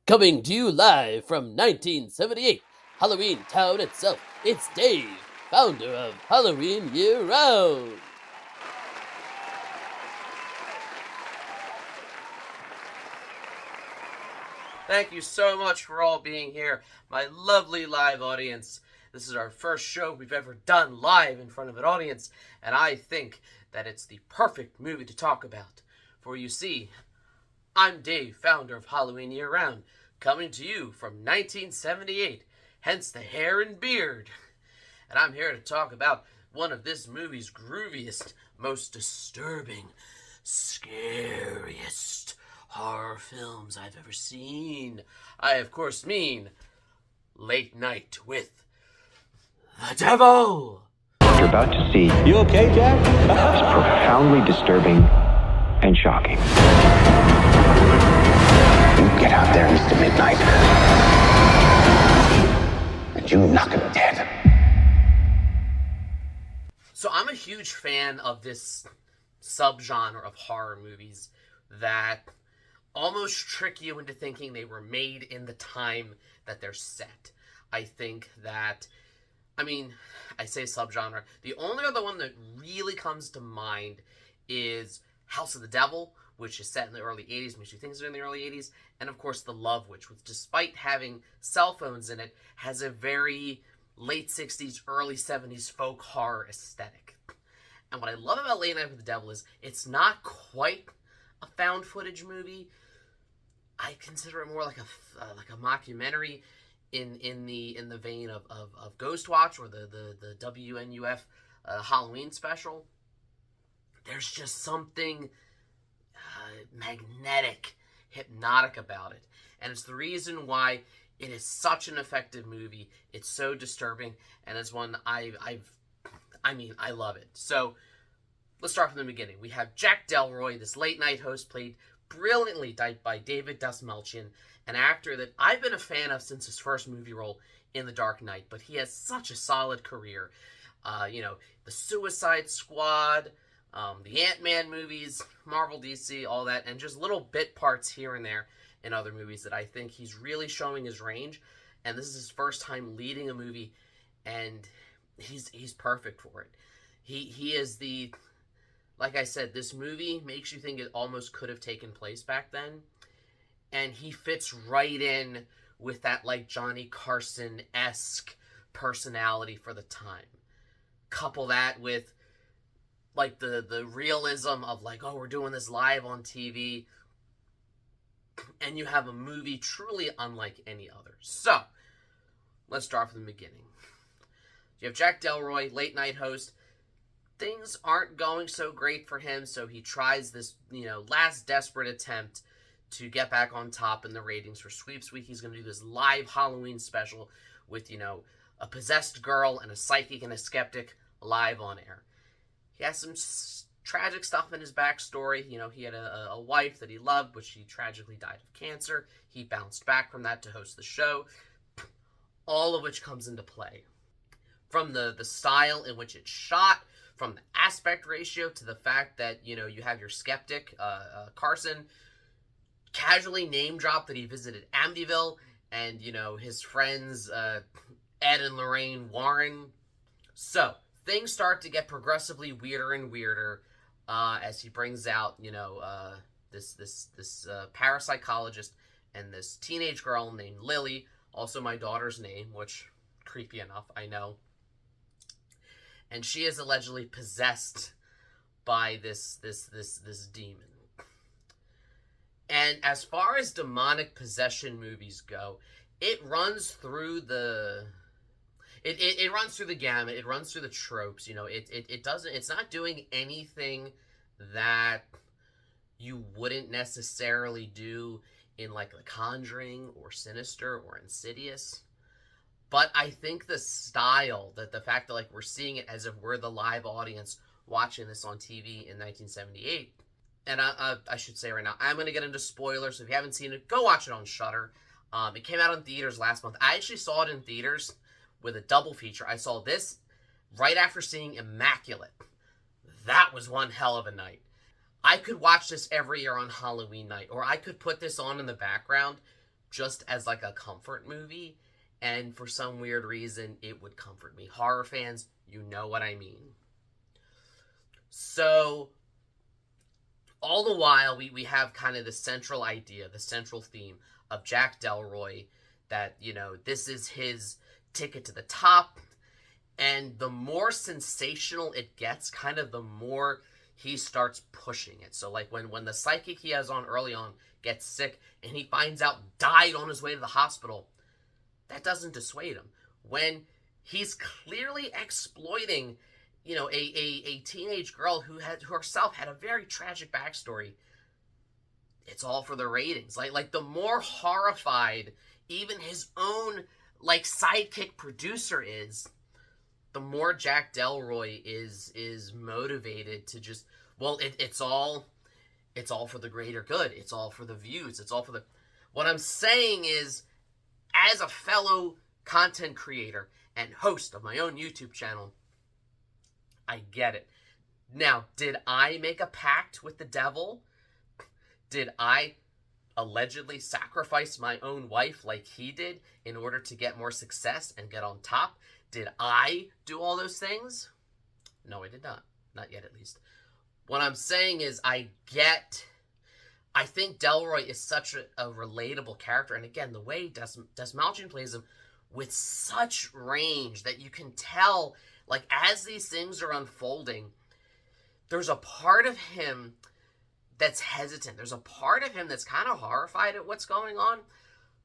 Coming to you live from 1978, Halloween Town itself, it's Dave, founder of Halloween Year Round. Thank you so much for all being here, my lovely live audience. This is our first show we've ever done live in front of an audience, and I think that it's the perfect movie to talk about. For you see, I'm Dave, founder of Halloween Year Round, coming to you from 1978, hence the hair and beard. And I'm here to talk about one of this movie's grooviest, most disturbing, scariest horror films I've ever seen. I, of course, mean Late Night with the Devil. What you're about to see You okay, Jack? is profoundly disturbing and shocking. You get out there, Mr. Midnight, and you knock him dead. So I'm a huge fan of this subgenre of horror movies that almost trick you into thinking they were made in the time that they're set. I think that, I say subgenre. The only other one that really comes to mind is House of the Devil, which is set in the early 80s, makes you think it's in the early 80s, and of course The Love Witch, which despite having cell phones in it, has a very late 60s, early 70s folk horror aesthetic. And what I love about Late Night with the Devil is it's not quite a found footage movie. I consider it more like a mockumentary in the vein of Ghostwatch or the WNUF Halloween special. There's just something magnetic, hypnotic about it, and it's the reason why it is such an effective movie. It's so disturbing, and it's one I love it. So let's start from the beginning. We have Jack Delroy, this late night host, played brilliantly by David Dastmalchian, an actor that I've been a fan of since his first movie role in The Dark Knight, but he has such a solid career. The Suicide Squad, the Ant-Man movies, Marvel, DC, all that, and just little bit parts here and there in other movies that I think he's really showing his range. And this is his first time leading a movie, and he's perfect for it. He is the, like I said, this movie makes you think it almost could have taken place back then, and he fits right in with that like Johnny Carson-esque personality for the time. Couple that with like the realism of like, oh, we're doing this live on TV, and you have a movie truly unlike any other. So let's start from the beginning. You have Jack Delroy, late night host. Things aren't going so great for him, so he tries this, last desperate attempt to get back on top in the ratings for Sweeps Week. He's going to do this live Halloween special with, a possessed girl and a psychic and a skeptic live on air. He has some tragic stuff in his backstory. He had a wife that he loved, but she tragically died of cancer. He bounced back from that to host the show, all of which comes into play. From the style in which it's shot, from the aspect ratio to the fact that, you have your skeptic, Carson, casually name drop that he visited Amityville, and, his friends, Ed and Lorraine Warren. So, things start to get progressively weirder and weirder as he brings out, this parapsychologist and this teenage girl named Lily, also my daughter's name, which, creepy enough, I know. And she is allegedly possessed by this demon. And as far as demonic possession movies go, it runs through the it runs through the gamut. It runs through the tropes. It's not doing anything that you wouldn't necessarily do in like The Conjuring or Sinister or Insidious. But I think the style, that the fact that like we're seeing it as if we're the live audience watching this on TV in 1978, and I should say right now, I'm going to get into spoilers, so if you haven't seen it, go watch it on Shudder. It came out in theaters last month. I actually saw it in theaters with a double feature. I saw this right after seeing Immaculate. That was one hell of a night. I could watch this every year on Halloween night, or I could put this on in the background just as like a comfort movie, and for some weird reason, it would comfort me. Horror fans, you know what I mean. So, all the while, we have kind of the central idea, the central theme of Jack Delroy, that, you know, this is his ticket to the top, and the more sensational it gets, kind of the more he starts pushing it. So, like, when the psychic he has on early on gets sick, and he finds out died on his way to the hospital, that doesn't dissuade him. When he's clearly exploiting, you know, a teenage girl who herself had a very tragic backstory, it's all for the ratings. Like the more horrified even his own, like, sidekick producer is, the more Jack Delroy is motivated to just, well, it's all for the greater good. It's all for the views. It's all for the... What I'm saying is, as a fellow content creator and host of my own YouTube channel, I get it. Now, did I make a pact with the devil? Did I allegedly sacrifice my own wife like he did in order to get more success and get on top? Did I do all those things? No, I did not. Not yet, at least. What I'm saying is, I think Delroy is such a relatable character. And again, the way Desmalchian plays him with such range that you can tell, like, as these things are unfolding, there's a part of him that's hesitant. There's a part of him that's kind of horrified at what's going on.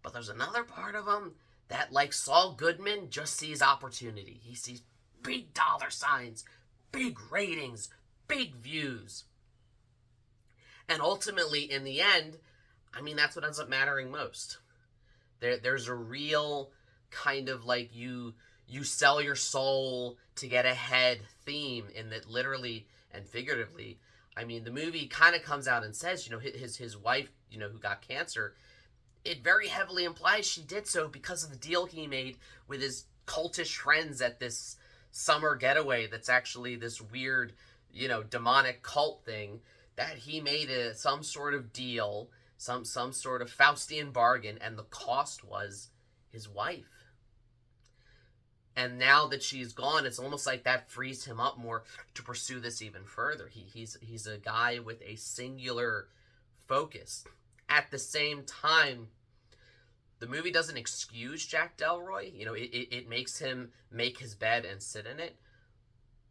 But there's another part of him that, like Saul Goodman, just sees opportunity. He sees big dollar signs, big ratings, big views. And ultimately, in the end, I mean, that's what ends up mattering most. There's a real kind of, like, you sell your soul to get ahead theme in that, literally and figuratively. I mean, the movie kind of comes out and says, you know, his wife, you know, who got cancer, it very heavily implies she did so because of the deal he made with his cultish friends at this summer getaway that's actually this weird, you know, demonic cult thing, that he made some sort of deal, some sort of Faustian bargain, and the cost was his wife. And now that she's gone, it's almost like that frees him up more to pursue this even further. He's a guy with a singular focus. At the same time, the movie doesn't excuse Jack Delroy. You know, it makes him make his bed and sit in it.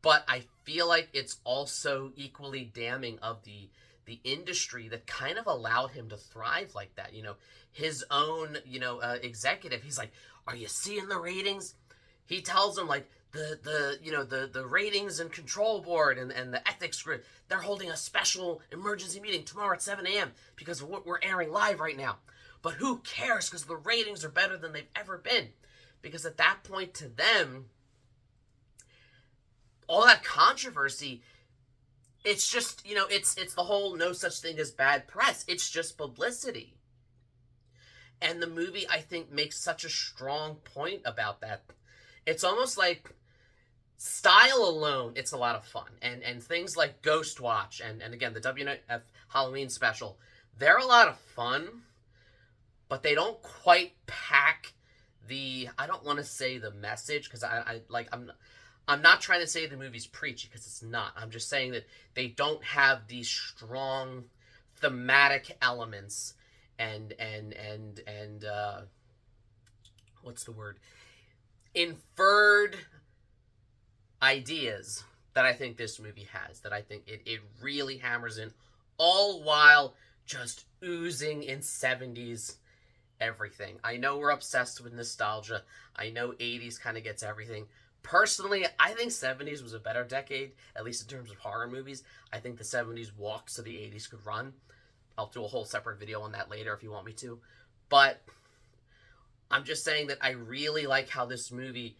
But I feel like it's also equally damning of the industry that kind of allowed him to thrive like that. You know, his own, you know, executive, he's like, are you seeing the ratings? He tells him, like, the ratings and control board and the ethics grid, they're holding a special emergency meeting tomorrow at 7 a.m. because of what we're airing live right now. But who cares, because the ratings are better than they've ever been. Because at that point, to them, all that controversy, it's just, you know, it's the whole no such thing as bad press. It's just publicity. And the movie, I think, makes such a strong point about that. It's almost like, style alone, it's a lot of fun. And things like Ghost Watch and again, the WNF Halloween special, they're a lot of fun, but they don't quite pack the, I don't want to say the message, because I'm not trying to say the movie's preachy, because it's not. I'm just saying that they don't have these strong thematic elements and what's the word? Inferred ideas that I think this movie has, that I think it really hammers in, all while just oozing in 70s everything. I know we're obsessed with nostalgia. I know 80s kind of gets everything. Personally, I think 70s was a better decade, at least in terms of horror movies. I think the 70s walked so the 80s could run. I'll do a whole separate video on that later if you want me to. But I'm just saying that I really like how this movie...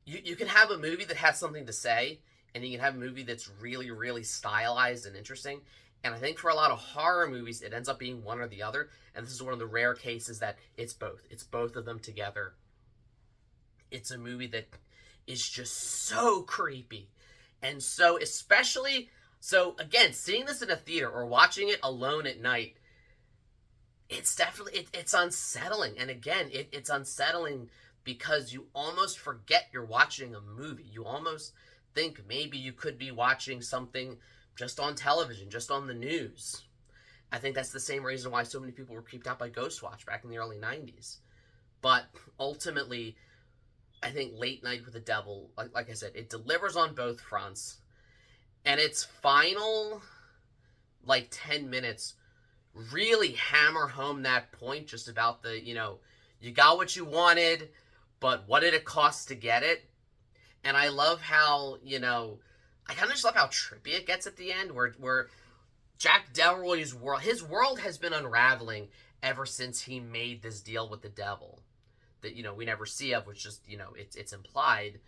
You can have a movie that has something to say, and you can have a movie that's really, really stylized and interesting. And I think for a lot of horror movies, it ends up being one or the other. And this is one of the rare cases that it's both. It's both of them together. It's a movie that is just so creepy. And so, especially... So, again, seeing this in a theater or watching it alone at night, it's definitely, it's unsettling. And again, it's unsettling because you almost forget you're watching a movie. You almost think maybe you could be watching something just on television, just on the news. I think that's the same reason why so many people were creeped out by Ghostwatch back in the early 90s. But ultimately, I think Late Night with the Devil, like I said, it delivers on both fronts. And its final, 10 minutes really hammer home that point just about the, you got what you wanted, but what did it cost to get it? And I love how, I kind of just love how trippy it gets at the end, where Jack Delroy's world, his world has been unraveling ever since he made this deal with the devil that, we never see of, which just, it's implied.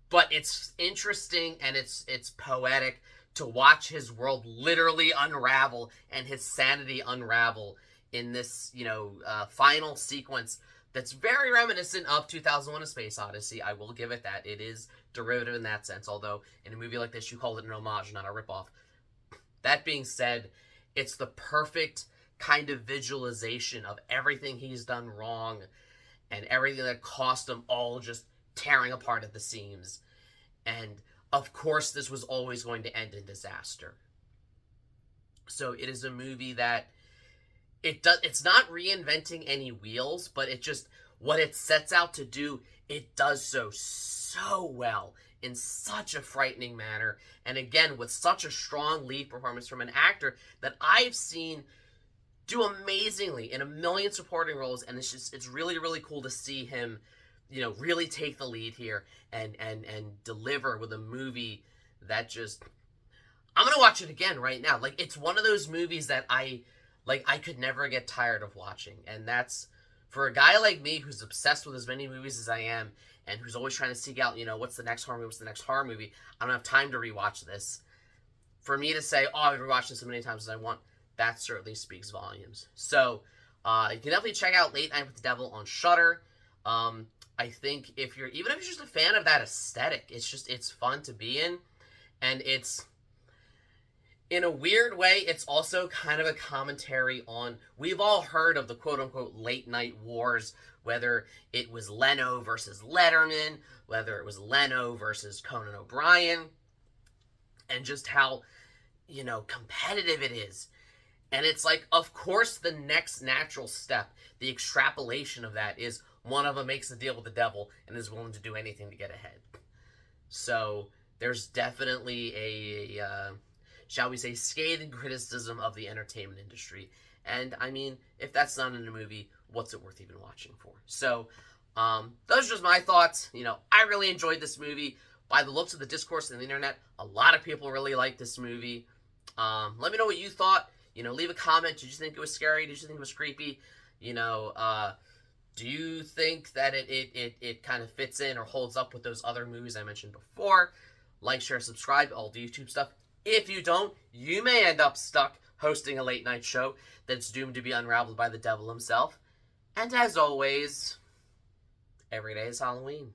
But it's interesting and it's poetic to watch his world literally unravel and his sanity unravel in this, final sequence that's very reminiscent of 2001: A Space Odyssey. I will give it that. It is derivative in that sense, although in a movie like this, you called it an homage, not a ripoff. That being said, it's the perfect kind of visualization of everything he's done wrong and everything that cost him all just tearing apart at the seams. And of course, this was always going to end in disaster. So it is a movie that it's not reinventing any wheels, but what it sets out to do, it does so well in such a frightening manner. And again, with such a strong lead performance from an actor that I've seen do amazingly in a million supporting roles. And it's really, really cool to see him, really take the lead here and deliver with a movie that I'm going to watch it again right now. It's one of those movies that I could never get tired of watching. And that's, for a guy like me who's obsessed with as many movies as I am, and who's always trying to seek out, what's the next horror movie, I don't have time to rewatch this. For me to say, I've rewatched this as many times as I want, that certainly speaks volumes. So, you can definitely check out Late Night with the Devil on Shudder. I think even if you're just a fan of that aesthetic, it's fun to be in. And in a weird way, it's also kind of a commentary on, we've all heard of the quote-unquote late night wars, whether it was Leno versus Letterman, whether it was Leno versus Conan O'Brien, and just how, competitive it is. And it's of course, the next natural step, the extrapolation of that is one of them makes a deal with the devil and is willing to do anything to get ahead. So there's definitely a, shall we say, scathing criticism of the entertainment industry. And I mean, if that's not in a movie, what's it worth even watching for? So those are just my thoughts. I really enjoyed this movie. By the looks of the discourse on the internet, a lot of people really like this movie. Let me know what you thought. Leave a comment. Did you think it was scary? Did you think it was creepy? Do you think that it kind of fits in or holds up with those other movies I mentioned before? Like, share, subscribe, all the YouTube stuff. If you don't, you may end up stuck hosting a late night show that's doomed to be unraveled by the devil himself. And as always, every day is Halloween.